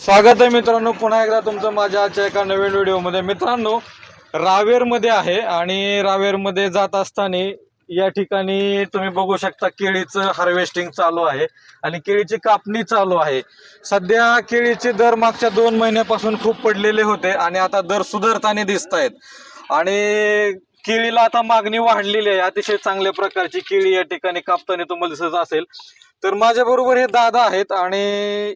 स्वागत आहे मित्रांनो, पुन्हा एकदा तुमचं माझ्या आजच्या एका नवीन व्हिडिओमध्ये। मित्रांनो, रावेरमध्ये आहे आणि रावेरमध्ये जात असताना या ठिकाणी तुम्ही बघू शकता केळीचं हार्वेस्टिंग चालू आहे आणि केळीची कापणी चालू आहे। सध्या केळीचे दर मागच्या 2 महिन्यापासून खूप पडलेले होते आणि आता दर सुधारताना दिसत आहेत आणि केळीला आता मागणी वाढलेली आहे। अतिशय चांगल्या प्रकारची केळी या ठिकाणी कापताना तुम्हाला दिसत असेल। तर माझ्या बरोबर हे दादा आहेत आणि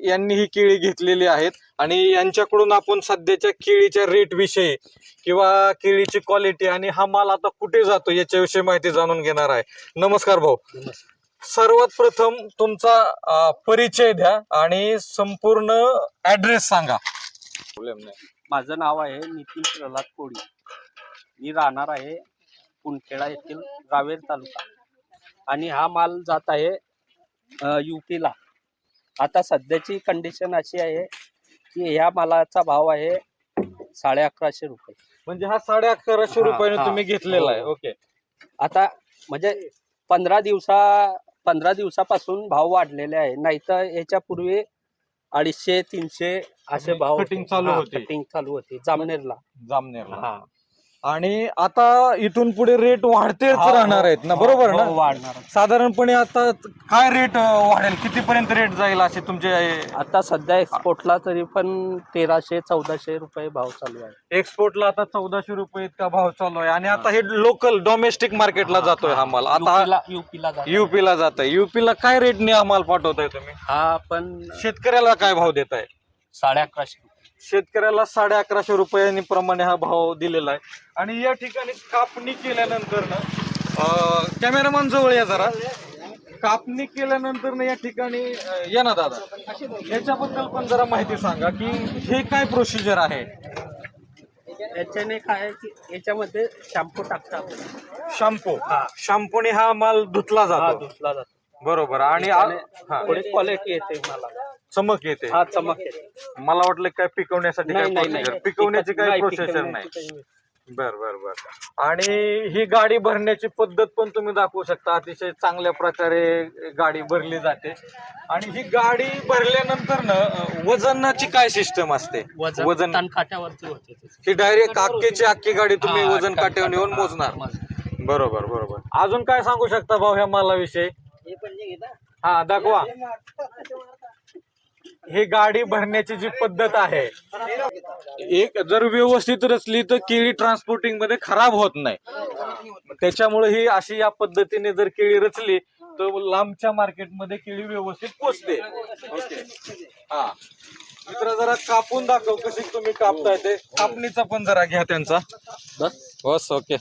यांनी ही केळी घेतलेली आहेत आणि यांच्याकडून आपण सध्याच्या केळीच्या रेट विषयी किंवा केळीची क्वालिटी आणि हा माल आता कुठे जातो याच्याविषयी माहिती जाणून घेणार आहे। नमस्कार भाऊ। सर्वात प्रथम तुमचा परिचय द्या आणि संपूर्ण ऍड्रेस सांगा। माझं नाव आहे नितीन प्रल्हाद कोळी। मी राहणार आहे कुंडखेडा येथील रावेर तालुका आणि हा माल जात आहे यूपीला। आता सध्याची कंडिशन अशी आहे की ह्या मालाचा भाव आहे 1150 रुपये। म्हणजे हा 1150 रुपयाने तुम्ही घेतलेला आहे। ओके, आता म्हणजे 15 दिवसापासून भाव वाढलेले आहे, नाहीतर याच्यापूर्वी 250-300 असे भाव कटिंग चालू होती जामनेरला। हा, आणि आता इथून पुढे रेट वाढतेच राहणार आहेत ना, बरोबर ना? वाढणार साधारणपणे आता काय रेट वाढेल, कितीपर्यंत रेट जाईल असे तुमचे? आता सध्या एक्सपोर्टला तरी पण 1300-1400 रुपये भाव चालू आहे। एक्सपोर्टला आता 1400 रुपये इतका भाव चालू आहे आणि आता हे लोकल डोमेस्टिक मार्केटला जातोय हा माल। आता युपीला जात आहे। युपीला काय रेटने हा माल पाठवताय तुम्ही? हा पण शेतकऱ्याला काय भाव देताय? 1150 रुपये। शेतकऱ्याला 1150 रुपयांनी प्रमाणे हा भाव दिलेला आहे। आणि या ठिकाणी कापणी केल्यानंतर ना, कॅमेरामॅन जवळ या जरा, कापणी केल्यानंतर ना या ठिकाणी या ना दादा, याच्याबद्दल पण जरा माहिती सांगा की हे काय प्रोसिजर आहे? याच्याने काय की याच्यामध्ये शॅम्पू टाकतात। शॅम्पूने हा माल धुतला जातो। बरोबर, आणि थोडी क्वालिटी येते मला, चमक येते। हा, चमक येते। मला वाटलं काय पिकवण्यासाठी काय प्रोसिजर, पिकवण्याची काही प्रोसेसर नाही। बर बर बर। आणि ही गाडी भरण्याची पद्धत पण तुम्ही दाखवू शकता। अतिशय चांगल्या प्रकारे गाडी भरली जाते आणि ही गाडी भरल्यानंतर ना वजनाची काय सिस्टम असते? वजन काट्यावरती होते ही डायरेक्ट अख्खी गाडी तुम्ही वजन काट्यावर नेऊन मोजणार? बरोबर बरोबर। अजून काय सांगू शकता भाऊ ह्या मालाविषयी? हा, दाखवा। ही गाडी भरण्याची जी पद्धत आहे, एक जर व्यवस्थित रचली तर केळी ट्रान्सपोर्टिंग मध्ये खराब होत नाही। त्याच्यामुळे ही अशी या पद्धतीने जर केळी रचली तर लांबच्या मार्केटमध्ये केळी व्यवस्थित पोचते। ओके, हा मित्र, जरा कापून दाखव कशी तुम्ही कापताय ते। कापणीचा पण जरा घ्या त्यांचा। बस, ओके।